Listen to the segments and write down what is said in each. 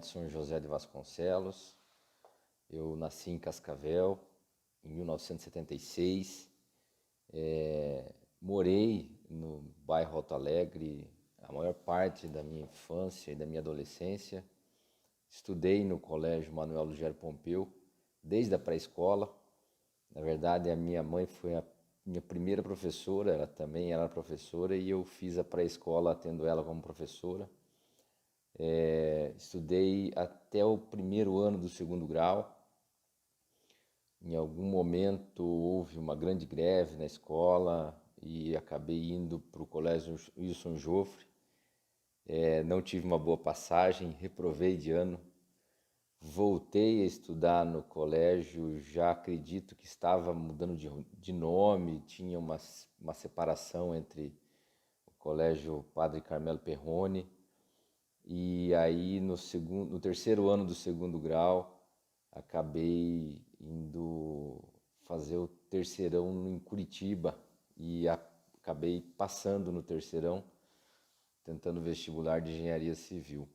de São José de Vasconcelos. Eu nasci em Cascavel em 1976. Morei no bairro Alto Alegre a maior parte da minha infância e da minha adolescência. Estudei no Colégio Manuel Lugero Pompeu desde a pré-escola. Na verdade, a minha mãe foi a minha primeira professora, ela também era professora e eu fiz a pré-escola tendo ela como professora. Estudei até o primeiro ano do segundo grau. Em algum momento houve uma grande greve na escola e acabei indo para o Colégio Wilson Joffre. Não tive uma boa passagem, reprovei de ano. Voltei a estudar no colégio, já acredito que estava mudando de nome, tinha uma separação entre o Colégio Padre Carmelo Perrone. E aí no terceiro ano do segundo grau, acabei indo fazer o terceirão em Curitiba e acabei passando no terceirão, tentando vestibular de engenharia civil.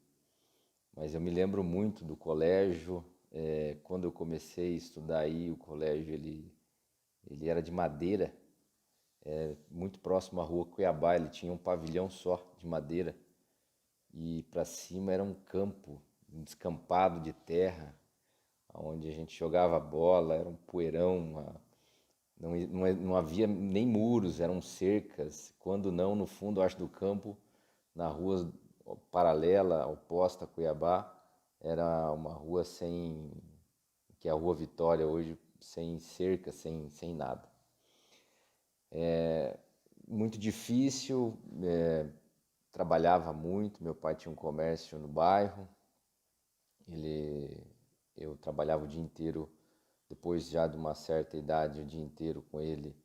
Mas eu me lembro muito do colégio. Quando eu comecei a estudar aí, o colégio ele era de madeira, muito próximo à rua Cuiabá. Ele tinha um pavilhão só de madeira e para cima era um campo, um descampado de terra, onde a gente jogava bola, era um poeirão, não havia nem muros, eram cercas. Quando não, no fundo, acho, do campo, na rua paralela, oposta a Cuiabá, era uma rua que é a Rua Vitória hoje, sem cerca, sem nada. Muito difícil, trabalhava muito, meu pai tinha um comércio no bairro, eu trabalhava o dia inteiro, depois já de uma certa idade, o dia inteiro com ele,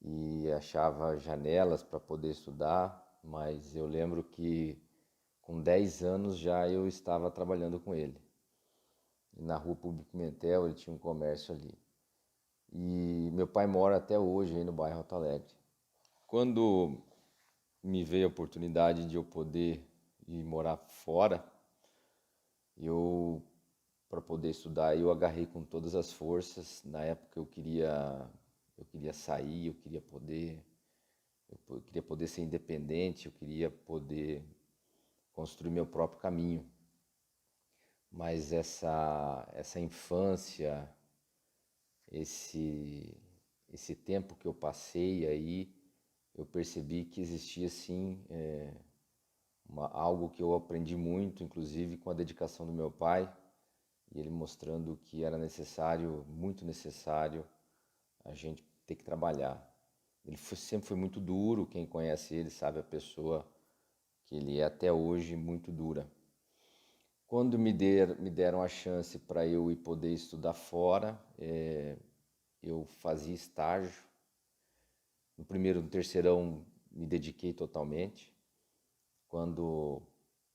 e achava janelas para poder estudar, mas eu lembro que com 10 anos já eu estava trabalhando com ele. E na Rua Público Pimentel, ele tinha um comércio ali. E meu pai mora até hoje aí no bairro Alto Alegre. Quando me veio a oportunidade de eu poder ir morar fora, para poder estudar, eu agarrei com todas as forças. Na época eu queria sair, eu queria poder ser independente, eu queria poder construir meu próprio caminho. Mas essa infância, esse tempo que eu passei aí, eu percebi que existia sim algo que eu aprendi muito, inclusive com a dedicação do meu pai, e ele mostrando que era necessário, muito necessário, a gente ter que trabalhar. Sempre foi muito duro, quem conhece ele sabe a pessoa que ele é até hoje, muito dura. Quando me deram a chance para eu ir poder estudar fora, eu fazia estágio. No terceirão, me dediquei totalmente. Quando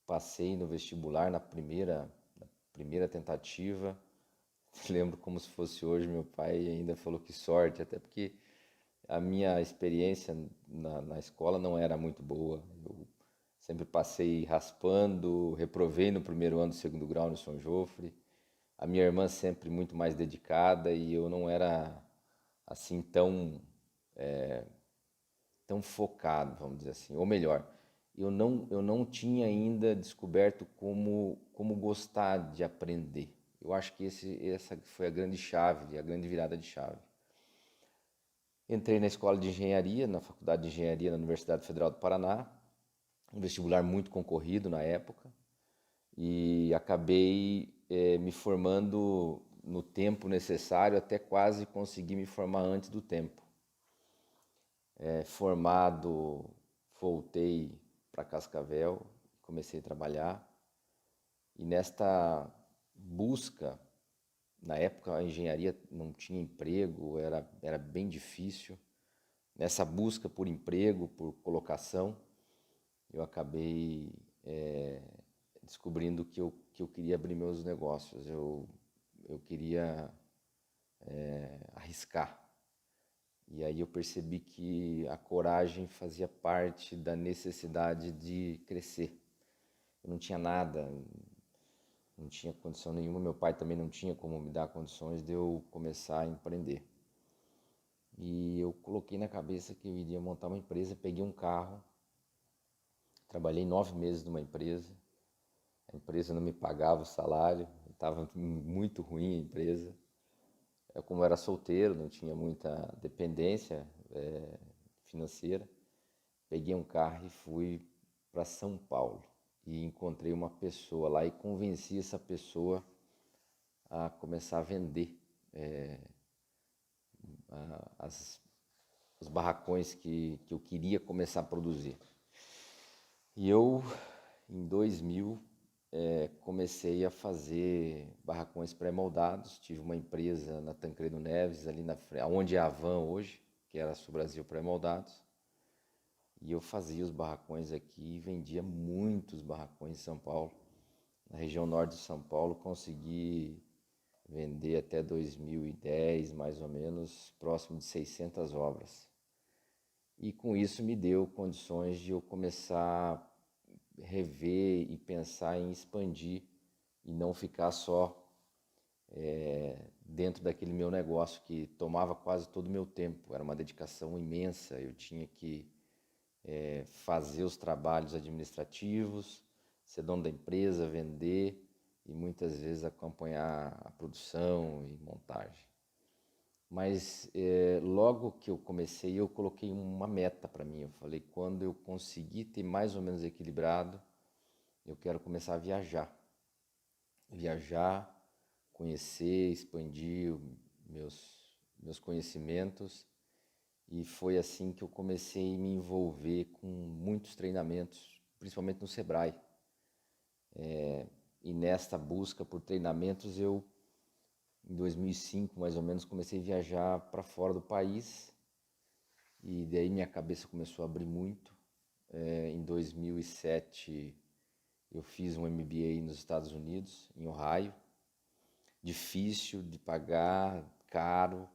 passei no vestibular, na primeira tentativa, lembro como se fosse hoje, meu pai ainda falou que sorte, até porque a minha experiência na escola não era muito boa. Eu sempre passei raspando, reprovei no primeiro ano do segundo grau no São Jofre. A minha irmã sempre muito mais dedicada e eu não era assim tão focado, vamos dizer assim. Ou melhor, eu não tinha ainda descoberto como gostar de aprender. Eu acho que essa foi a grande chave, a grande virada de chave. Entrei na escola de engenharia, na faculdade de engenharia na Universidade Federal do Paraná, um vestibular muito concorrido na época, e acabei me formando no tempo necessário, até quase consegui me formar antes do tempo. Formado, voltei para Cascavel, comecei a trabalhar, e nesta busca, na época a engenharia não tinha emprego, era bem difícil. Nessa busca por emprego, por colocação, eu acabei descobrindo que eu queria abrir meus negócios, eu queria arriscar. E aí eu percebi que a coragem fazia parte da necessidade de crescer. Eu não tinha nada, não tinha condição nenhuma, meu pai também não tinha como me dar condições de eu começar a empreender. E eu coloquei na cabeça que eu iria montar uma empresa, peguei um carro, trabalhei 9 meses numa empresa, a empresa não me pagava o salário, estava muito ruim a empresa. Como eu era solteiro, não tinha muita dependência financeira, peguei um carro e fui para São Paulo. E encontrei uma pessoa lá e convenci essa pessoa a começar a vender os barracões que eu queria começar a produzir. E eu, em 2000, comecei a fazer barracões pré-moldados. Tive uma empresa na Tancredo Neves, ali na frente, onde é a Van hoje, que era Sul Brasil Pré-Moldados. E eu fazia os barracões aqui e vendia muitos barracões em São Paulo. Na região norte de São Paulo, consegui vender até 2010, mais ou menos, próximo de 600 obras. E com isso me deu condições de eu começar a rever e pensar em expandir e não ficar só dentro daquele meu negócio que tomava quase todo o meu tempo. Era uma dedicação imensa, eu tinha que fazer os trabalhos administrativos, ser dono da empresa, vender e muitas vezes acompanhar a produção e montagem. Mas logo que eu comecei, eu coloquei uma meta para mim. Eu falei, quando eu conseguir ter mais ou menos equilibrado, eu quero começar a viajar. Viajar, conhecer, expandir meus conhecimentos. E foi assim que eu comecei a me envolver com muitos treinamentos, principalmente no Sebrae. E nesta busca por treinamentos, eu, em 2005, mais ou menos, comecei a viajar para fora do país. E daí minha cabeça começou a abrir muito. Em 2007, eu fiz um MBA nos Estados Unidos, em Ohio. Difícil de pagar, caro,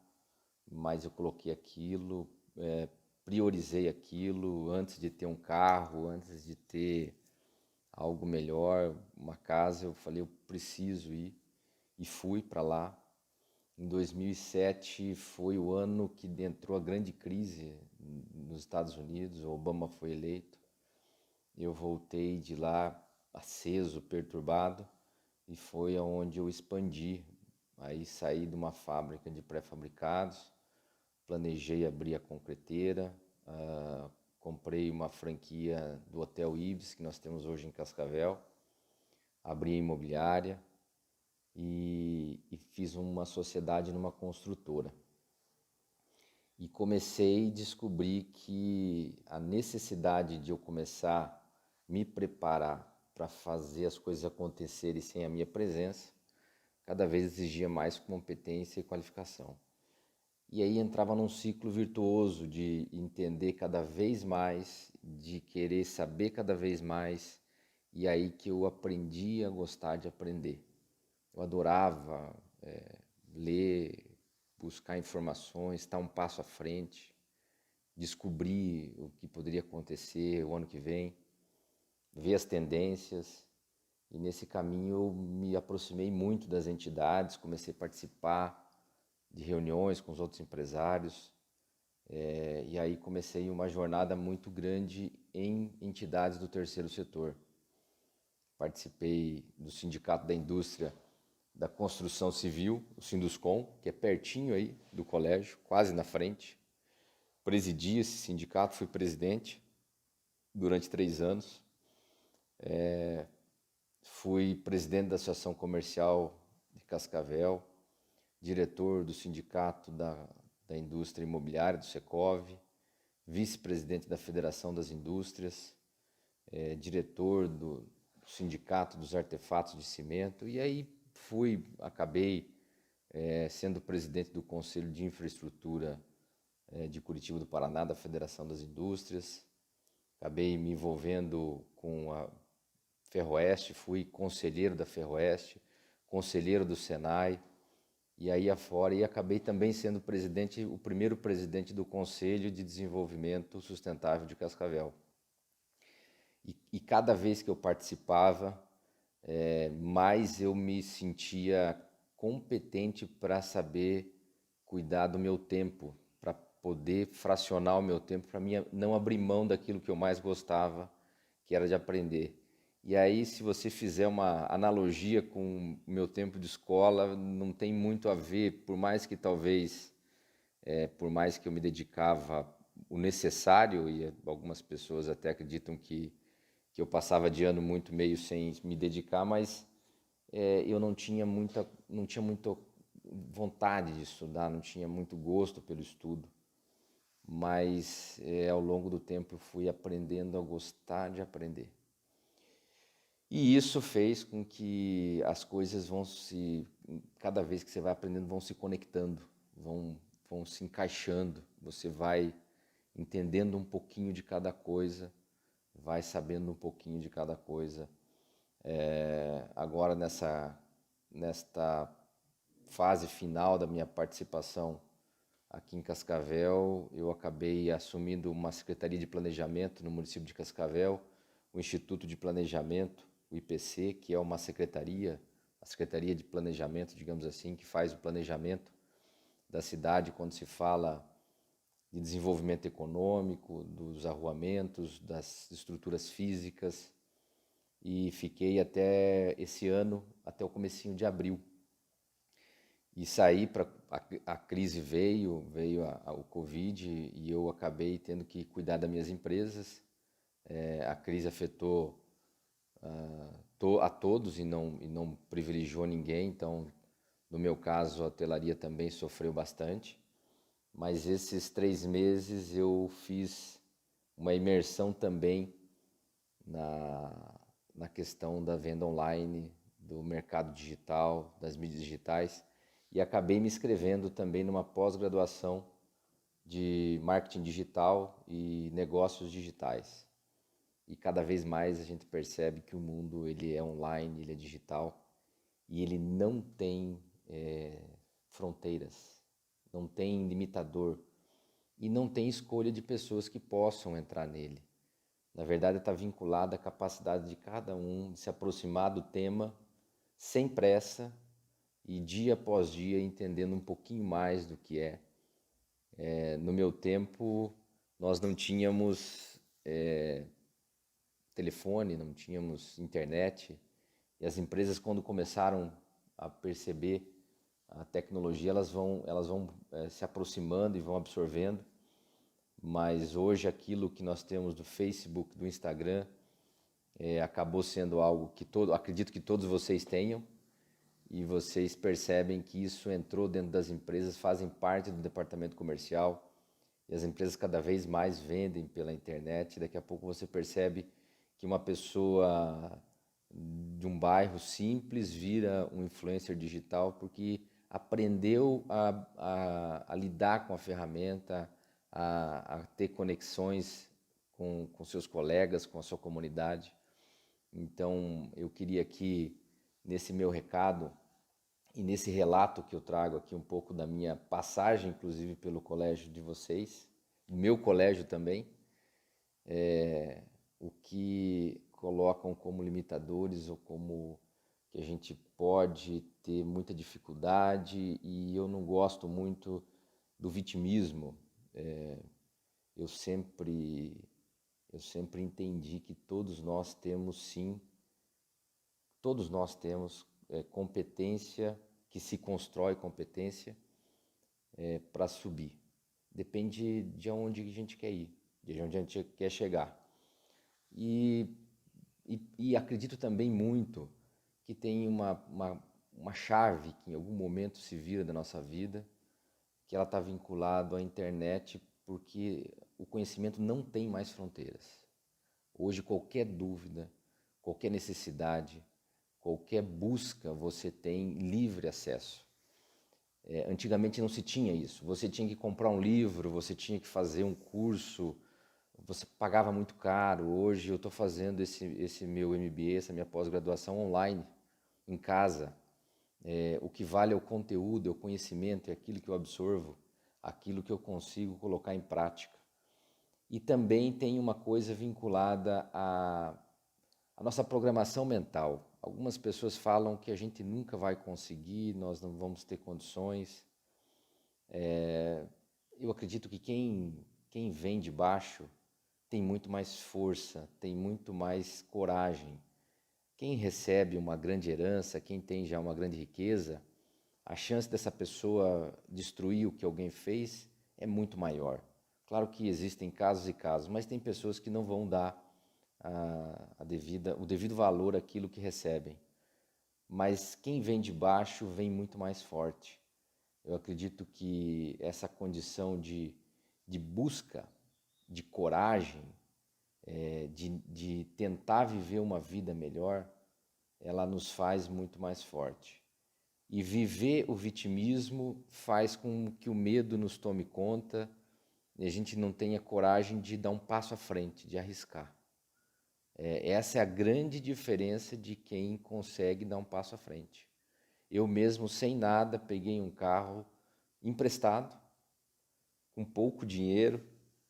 mas eu coloquei aquilo, priorizei aquilo antes de ter um carro, antes de ter algo melhor, uma casa. Eu falei, eu preciso ir, e fui para lá. Em 2007 foi o ano que entrou a grande crise nos Estados Unidos, o Obama foi eleito. Eu voltei de lá aceso, perturbado, e foi aonde eu expandi. Aí saí de uma fábrica de pré-fabricados, planejei abrir a concreteira, comprei uma franquia do Hotel Ibis, que nós temos hoje em Cascavel, abri a imobiliária e fiz uma sociedade numa construtora. E comecei a descobrir que a necessidade de eu começar a me preparar para fazer as coisas acontecerem sem a minha presença, cada vez exigia mais competência e qualificação. E aí entrava num ciclo virtuoso de entender cada vez mais, de querer saber cada vez mais, e aí que eu aprendi a gostar de aprender. Eu adorava ler, buscar informações, estar um passo à frente, descobrir o que poderia acontecer o ano que vem, ver as tendências. E nesse caminho eu me aproximei muito das entidades, comecei a participar de reuniões com os outros empresários, e aí comecei uma jornada muito grande em entidades do terceiro setor. Participei do Sindicato da Indústria da Construção Civil, o Sinduscom, que é pertinho aí do colégio, quase na frente. Presidi esse sindicato, fui presidente durante 3 anos. Fui presidente da Associação Comercial de Cascavel, diretor do Sindicato da Indústria Imobiliária, do Secov, vice-presidente da Federação das Indústrias, diretor do Sindicato dos Artefatos de Cimento, e aí acabei sendo presidente do Conselho de Infraestrutura de Curitiba do Paraná, da Federação das Indústrias. Acabei me envolvendo com a Ferroeste, fui conselheiro da Ferroeste, conselheiro do Senai, e aí afora, e acabei também sendo o primeiro presidente do Conselho de Desenvolvimento Sustentável de Cascavel. E cada vez que eu participava, mais eu me sentia competente para saber cuidar do meu tempo, para poder fracionar o meu tempo, para mim não abrir mão daquilo que eu mais gostava, que era de aprender. E aí, se você fizer uma analogia com o meu tempo de escola, não tem muito a ver, por mais que talvez, por mais que eu me dedicava o necessário, e algumas pessoas até acreditam que eu passava de ano muito meio sem me dedicar, mas eu não tinha muita vontade de estudar, não tinha muito gosto pelo estudo, mas ao longo do tempo eu fui aprendendo a gostar de aprender. E isso fez com que as coisas cada vez que você vai aprendendo, vão se conectando, vão se encaixando, você vai entendendo um pouquinho de cada coisa, vai sabendo um pouquinho de cada coisa. Agora nesta fase final da minha participação aqui em Cascavel, eu acabei assumindo uma Secretaria de Planejamento no município de Cascavel, o Instituto de Planejamento, o IPC, que é uma secretaria, a Secretaria de Planejamento, digamos assim, que faz o planejamento da cidade quando se fala de desenvolvimento econômico, dos arruamentos, das estruturas físicas, e fiquei até esse ano, até o comecinho de abril. E saí para a crise veio o Covid e eu acabei tendo que cuidar das minhas empresas. A crise afetou a todos e não privilegiou ninguém, então no meu caso a hotelaria também sofreu bastante. Mas esses 3 meses eu fiz uma imersão também na questão da venda online, do mercado digital, das mídias digitais, e acabei me inscrevendo também numa pós-graduação de marketing digital e negócios digitais. E cada vez mais a gente percebe que o mundo ele é online, ele é digital e ele não tem fronteiras, não tem limitador e não tem escolha de pessoas que possam entrar nele. Na verdade, está vinculado à capacidade de cada um de se aproximar do tema sem pressa e dia após dia entendendo um pouquinho mais do que é. No meu tempo, nós não tínhamos telefone, não tínhamos internet, e as empresas, quando começaram a perceber a tecnologia, elas vão se aproximando e vão absorvendo. Mas hoje aquilo que nós temos do Facebook, do Instagram, acabou sendo algo que acredito que todos vocês tenham, e vocês percebem que isso entrou dentro das empresas, fazem parte do departamento comercial, e as empresas cada vez mais vendem pela internet. Daqui a pouco você percebe que uma pessoa de um bairro simples vira um influencer digital porque aprendeu a lidar com a ferramenta, a ter conexões com seus colegas, com a sua comunidade. Então, eu queria aqui, nesse meu recado e nesse relato que eu trago aqui um pouco da minha passagem, inclusive pelo colégio de vocês, o meu colégio também, o que colocam como limitadores ou como que a gente pode ter muita dificuldade, e eu não gosto muito do vitimismo. Eu sempre entendi que todos nós temos sim, todos nós temos competência, que se constrói competência para subir. Depende de onde a gente quer ir, de onde a gente quer chegar. E acredito também muito que tem uma chave que em algum momento se vira da nossa vida, que ela está vinculada à internet, porque o conhecimento não tem mais fronteiras. Hoje qualquer dúvida, qualquer necessidade, qualquer busca, você tem livre acesso. Antigamente não se tinha isso. Você tinha que comprar um livro, você tinha que fazer um curso, você pagava muito caro. Hoje eu estou fazendo esse meu MBA, essa minha pós-graduação online, em casa. O que vale é o conteúdo, é o conhecimento, é aquilo que eu absorvo, aquilo que eu consigo colocar em prática. E também tem uma coisa vinculada a nossa programação mental. Algumas pessoas falam que a gente nunca vai conseguir, nós não vamos ter condições. Eu acredito que quem vem de baixo tem muito mais força, tem muito mais coragem. Quem recebe uma grande herança, quem tem já uma grande riqueza, a chance dessa pessoa destruir o que alguém fez é muito maior. Claro que existem casos e casos, mas tem pessoas que não vão dar o devido valor àquilo que recebem. Mas quem vem de baixo vem muito mais forte. Eu acredito que essa condição de busca, de coragem, de tentar viver uma vida melhor, ela nos faz muito mais forte. E viver o vitimismo faz com que o medo nos tome conta e a gente não tenha coragem de dar um passo à frente, de arriscar. Essa é a grande diferença de quem consegue dar um passo à frente. Eu mesmo, sem nada, peguei um carro emprestado, com pouco dinheiro,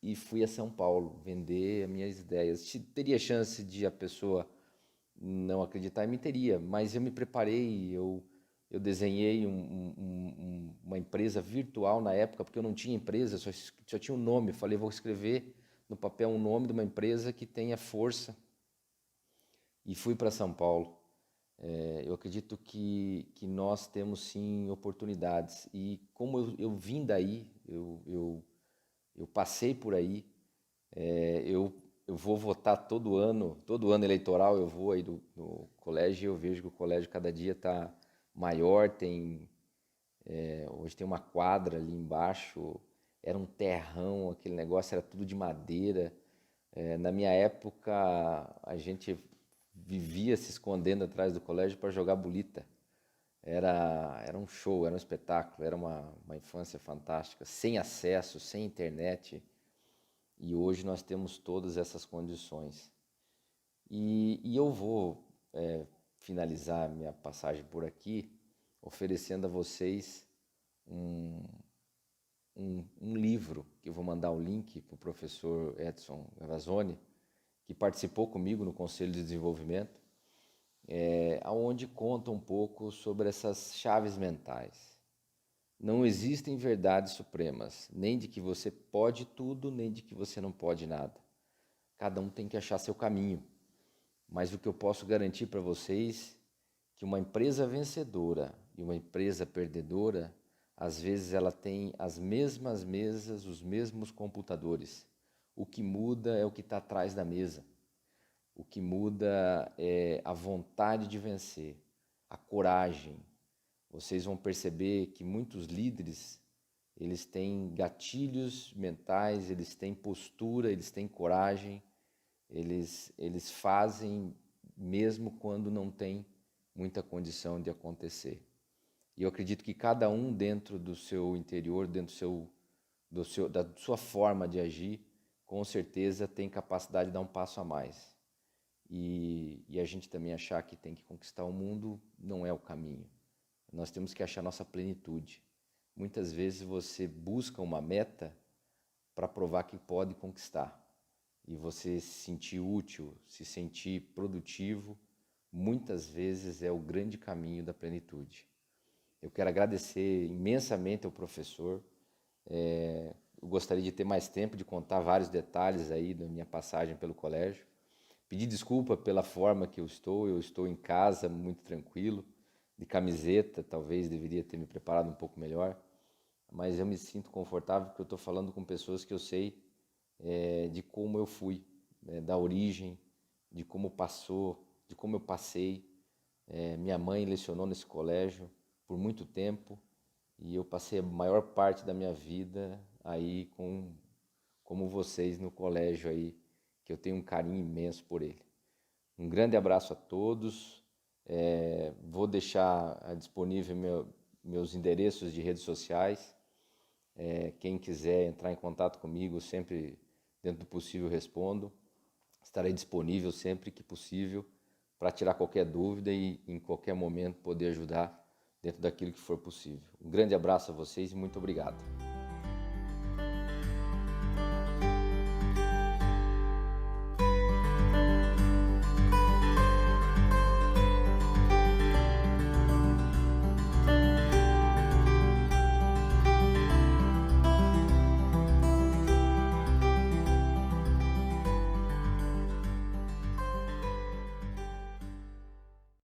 e fui a São Paulo vender as minhas ideias. Teria chance de a pessoa não acreditar em mim? Teria, mas eu me preparei, eu desenhei uma empresa virtual na época, porque eu não tinha empresa, só tinha um nome. Eu falei, vou escrever no papel um nome de uma empresa que tenha força. E fui para São Paulo. Eu acredito que nós temos sim oportunidades. E como eu vim daí, eu passei por aí, eu vou votar todo ano eleitoral eu vou aí no colégio e eu vejo que o colégio cada dia está maior, hoje tem uma quadra ali embaixo, era um terrão, aquele negócio era tudo de madeira. Na minha época, a gente vivia se escondendo atrás do colégio para jogar bolita. Era um show, era um espetáculo, era uma infância fantástica, sem acesso, sem internet. E hoje nós temos todas essas condições. E eu vou finalizar minha passagem por aqui oferecendo a vocês um livro, que eu vou mandar o link para o professor Edson Gavazzoni, que participou comigo no Conselho de Desenvolvimento, onde conta um pouco sobre essas chaves mentais. Não existem verdades supremas, nem de que você pode tudo, nem de que você não pode nada. Cada um tem que achar seu caminho. Mas o que eu posso garantir para vocês é que uma empresa vencedora e uma empresa perdedora, às vezes ela tem as mesmas mesas, os mesmos computadores. O que muda é o que está atrás da mesa. O que muda é a vontade de vencer, a coragem. Vocês vão perceber que muitos líderes, eles têm gatilhos mentais, eles têm postura, eles têm coragem, eles fazem mesmo quando não tem muita condição de acontecer. E eu acredito que cada um dentro do seu interior, dentro da sua forma de agir, com certeza tem capacidade de dar um passo a mais. E a gente também achar que tem que conquistar o mundo não é o caminho. Nós temos que achar nossa plenitude. Muitas vezes você busca uma meta para provar que pode conquistar. E você se sentir útil, se sentir produtivo, muitas vezes é o grande caminho da plenitude. Eu quero agradecer imensamente ao professor. Eu gostaria de ter mais tempo de contar vários detalhes aí da minha passagem pelo colégio. Pedir desculpa pela forma que eu estou em casa muito tranquilo, de camiseta, talvez deveria ter me preparado um pouco melhor, mas eu me sinto confortável porque eu estou falando com pessoas que eu sei de como eu fui, da origem, de como passou, de como eu passei. Minha mãe lecionou nesse colégio por muito tempo e eu passei a maior parte da minha vida aí como vocês no colégio aí, que eu tenho um carinho imenso por ele. Um grande abraço a todos. Vou deixar disponível meus endereços de redes sociais. Quem quiser entrar em contato comigo, sempre dentro do possível respondo. Estarei disponível sempre que possível para tirar qualquer dúvida e em qualquer momento poder ajudar dentro daquilo que for possível. Um grande abraço a vocês e muito obrigado.